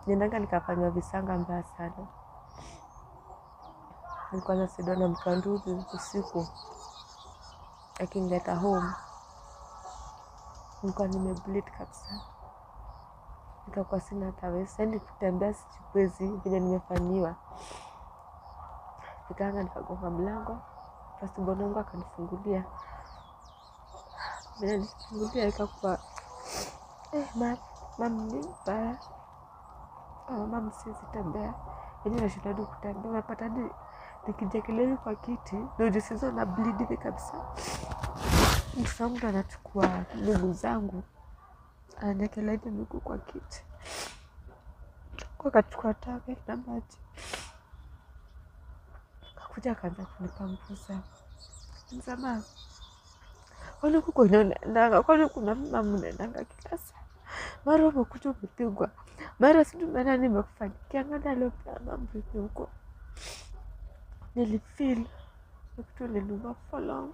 Nendanga nikafanywa visanga mbaya sana. Nilikuwa nasaidiwa na mtu wa ndugu usiku akinileta home. Nilikuwa nimebleed kabisa. Nikakuwa sina tawe. Sasa kutembea sijiwezi vile nimefanyiwa. Nikaanga nikagonga mlango. First born wangu akanifungulia. Vile nilifungulia ikakuwa mam ni mbaya. Mam siwezi tembea. Yaani nashinda hadi kutembea. Unapata hadi nikijekelea kwa kiti ndio nisizo na bleed hivi kabisa. Mtu wangu anachukua miguu zangu. Anaekelea hivi miguu kwa kiti. Akachukua tawe na maji. Akakuja akaanza kunipanguza. Msamaha. Kwani huko unaendanga? Kwani kuna mama mnaendanga kila saa? Mara umekuja umepigwa. Mara sijui maana nimekufanya. Kiangalia leo pia mambo huko. Nilifeel kitu ilinuma for long.